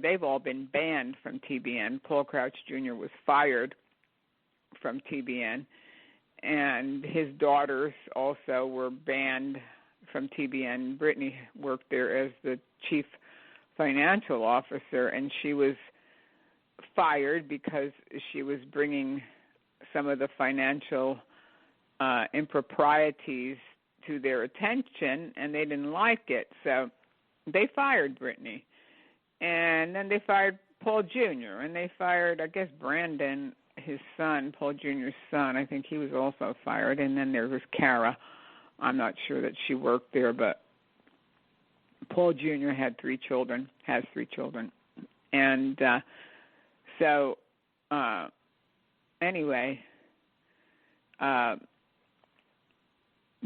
they've all been banned from TBN. Paul Crouch Jr. was fired from TBN, and his daughters also were banned from TBN. Brittany worked there as the chief financial officer, and she was fired because she was bringing some of the financial improprieties to their attention, and they didn't like it. So they fired Brittany. And then they fired Paul Jr., and they fired, I guess, Brandon, his son, Paul Jr.'s son. I think he was also fired. And then there was Kara. I'm not sure that she worked there, but Paul Jr. has 3 children. And anyway,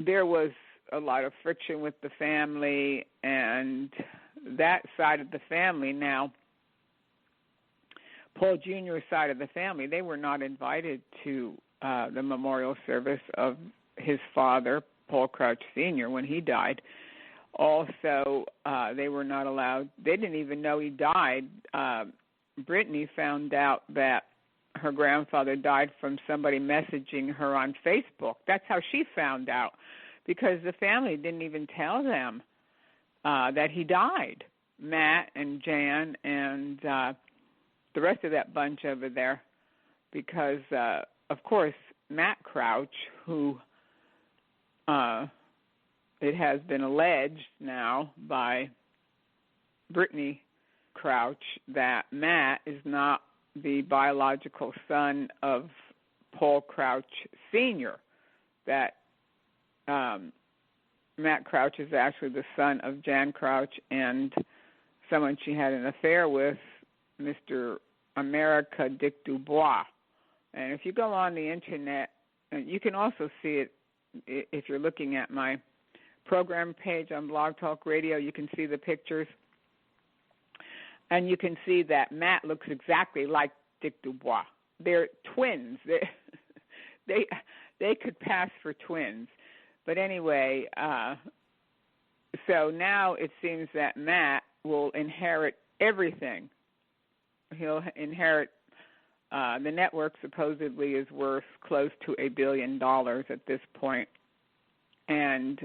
there was a lot of friction with the family, and that side of the family now, Paul Jr.'s side of the family, they were not invited to the memorial service of his father, Paul Crouch Sr., when he died. Also, they were not allowed, they didn't even know he died. Brittany found out that her grandfather died from somebody messaging her on Facebook. That's how she found out, because the family didn't even tell them that he died. Matt and Jan and the rest of that bunch over there, because, of course, Matt Crouch, who it has been alleged now by Brittany Crouch that Matt is not the biological son of Paul Crouch Sr., that Matt Crouch is actually the son of Jan Crouch and someone she had an affair with, Mr. America Dick Dubois. And if you go on the Internet, you can also see it if you're looking at my program page on Blog Talk Radio. You can see the pictures. And you can see that Matt looks exactly like Dick Dubois. They're twins. They could pass for twins. But anyway, so now it seems that Matt will inherit everything. He'll inherit, the network supposedly is worth close to $1 billion at this point. And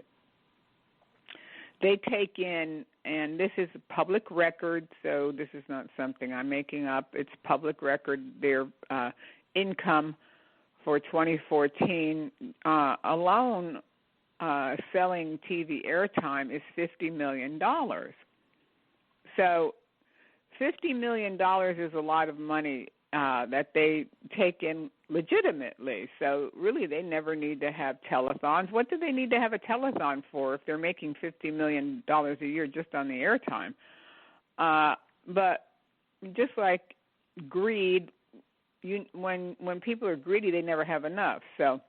they take in, and this is a public record, so this is not something I'm making up. It's public record. Their income for 2014 alone, selling TV airtime, is $50 million. So $50 million is a lot of money that they take in legitimately. So really they never need to have telethons. What do they need to have a telethon for if they're making $50 million a year just on the airtime? But just like greed, when people are greedy, they never have enough. So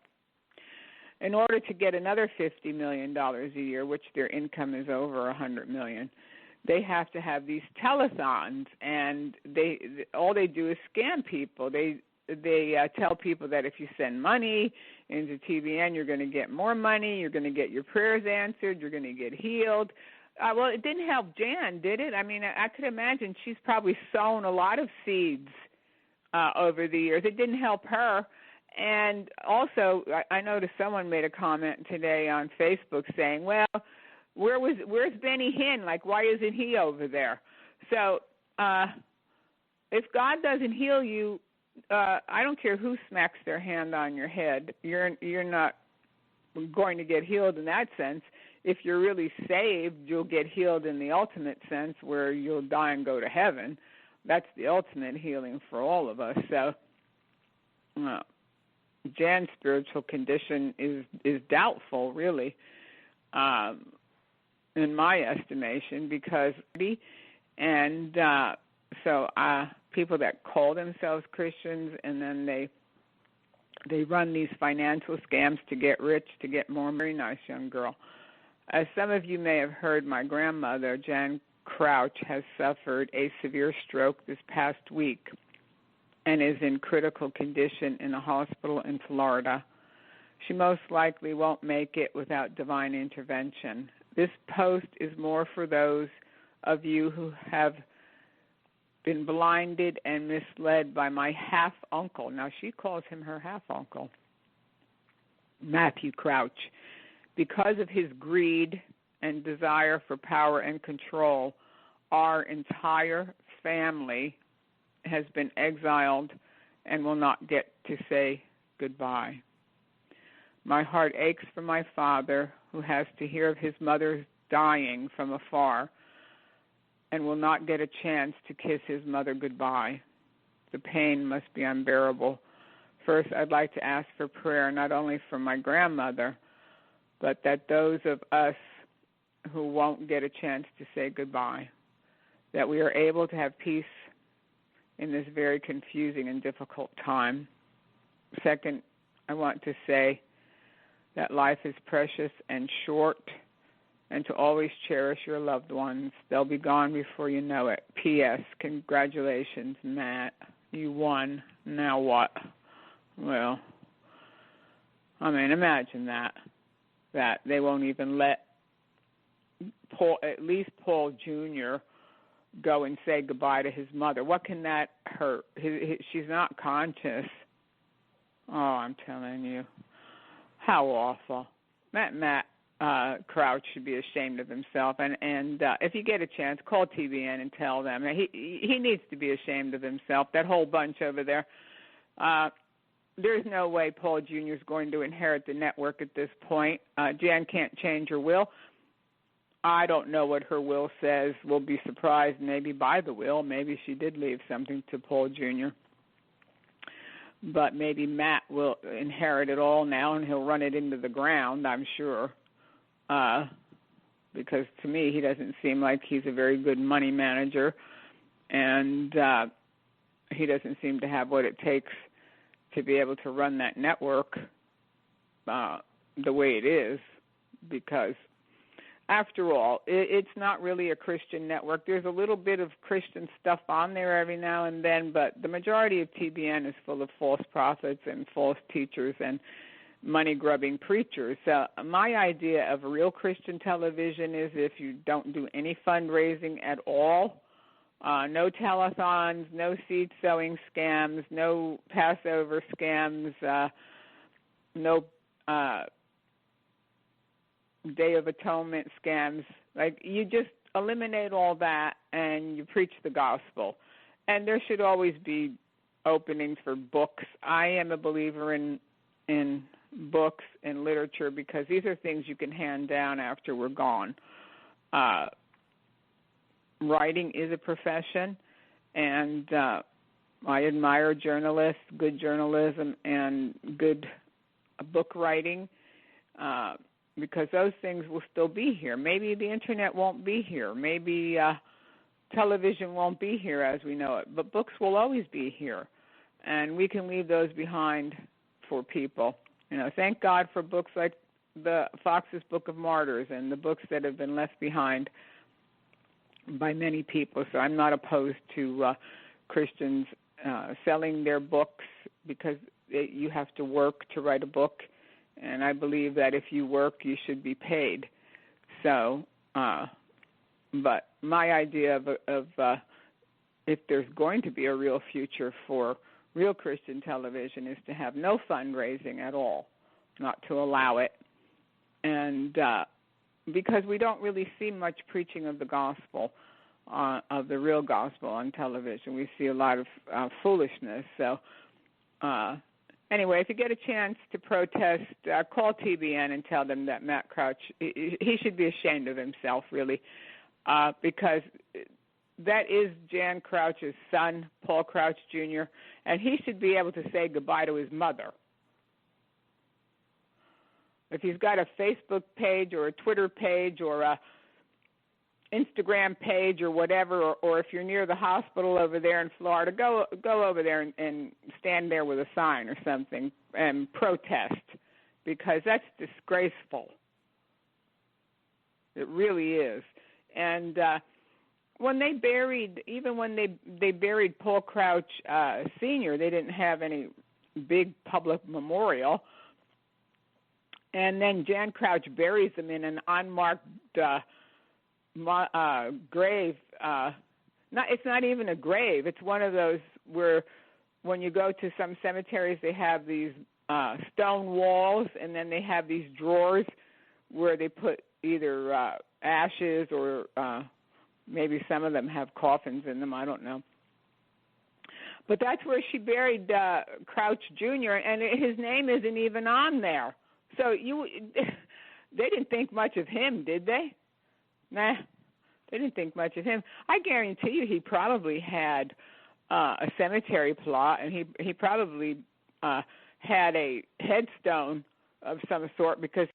in order to get another $50 million a year, which their income is over $100 million, they have to have these telethons, and all they do is scam people. They tell people that if you send money into TBN, you're going to get more money, you're going to get your prayers answered, you're going to get healed. Well, it didn't help Jan, did it? I mean, I could imagine she's probably sown a lot of seeds over the years. It didn't help her. And also, I noticed someone made a comment today on Facebook saying, well, where's Benny Hinn? Like, why isn't he over there? So if God doesn't heal you, I don't care who smacks their hand on your head. You're not going to get healed in that sense. If you're really saved, you'll get healed in the ultimate sense where you'll die and go to heaven. That's the ultimate healing for all of us. So Jan's spiritual condition is doubtful, really. In my estimation, because so people that call themselves Christians and then they run these financial scams to get rich, to get more. Very nice young girl. As some of you may have heard, my grandmother, Jan Crouch, has suffered a severe stroke this past week and is in critical condition in a hospital in Florida. She most likely won't make it without divine intervention. This post is more for those of you who have been blinded and misled by my half-uncle. Now, she calls him her half-uncle, Matthew Crouch. Because of his greed and desire for power and control, our entire family has been exiled and will not get to say goodbye. My heart aches for my father, who has to hear of his mother dying from afar and will not get a chance to kiss his mother goodbye. The pain must be unbearable. First, I'd like to ask for prayer, not only for my grandmother, but that those of us who won't get a chance to say goodbye, that we are able to have peace in this very confusing and difficult time. Second, I want to say that life is precious and short, and to always cherish your loved ones. They'll be gone before you know it. P.S. Congratulations, Matt. You won. Now what? Well, I mean, imagine that they won't even let Paul, at least Paul Jr., go and say goodbye to his mother. What can that hurt? She's not conscious. Oh, I'm telling you. How awful. Matt Crouch should be ashamed of himself. And if you get a chance, call TBN and tell them. He needs to be ashamed of himself, that whole bunch over there. There's no way Paul Jr. is going to inherit the network at this point. Jan can't change her will. I don't know what her will says. We'll be surprised maybe by the will. Maybe she did leave something to Paul Jr. But maybe Matt will inherit it all now, and he'll run it into the ground, I'm sure. Because to me, he doesn't seem like he's a very good money manager, and he doesn't seem to have what it takes to be able to run that network the way it is, because after all, it's not really a Christian network. There's a little bit of Christian stuff on there every now and then, but the majority of TBN is full of false prophets and false teachers and money-grubbing preachers. So my idea of real Christian television is if you don't do any fundraising at all, no telethons, no seed sowing scams, no Passover scams, no Day of Atonement scams. Like, you just eliminate all that and you preach the gospel. And there should always be openings for books. I am a believer in books and literature because these are things you can hand down after we're gone. Writing is a profession, and I admire journalists, good journalism, and good book writing, because those things will still be here. Maybe the internet won't be here. Maybe television won't be here as we know it, but books will always be here, and we can leave those behind for people. You know, thank God for books like the Fox's Book of Martyrs and the books that have been left behind by many people. So I'm not opposed to Christians selling their books, because you have to work to write a book, and I believe that if you work, you should be paid. So, but my idea of if there's going to be a real future for real Christian television is to have no fundraising at all, not to allow it, and because we don't really see much preaching of the gospel, of the real gospel on television. We see a lot of foolishness. So anyway, if you get a chance to protest, call TBN and tell them that Matt Crouch, he should be ashamed of himself, really, because that is Jan Crouch's son, Paul Crouch Jr., and he should be able to say goodbye to his mother. If he's got a Facebook page or a Twitter page or a Instagram page or whatever, or if you're near the hospital over there in Florida, go over there and stand there with a sign or something and protest, because that's disgraceful. It really is. And when they buried Paul Crouch Sr., they didn't have any big public memorial. And then Jan Crouch buries him in an unmarked grave It's not even a grave. It's one of those where when you go to some cemeteries, they have these stone walls, and then they have these drawers where they put either ashes or maybe some of them have coffins in them. I don't know. But that's where she buried Crouch Jr., and his name isn't even on there. So they didn't think much of him, did they? Nah, they didn't think much of him. I guarantee you he probably had a cemetery plot, and he probably had a headstone of some sort, because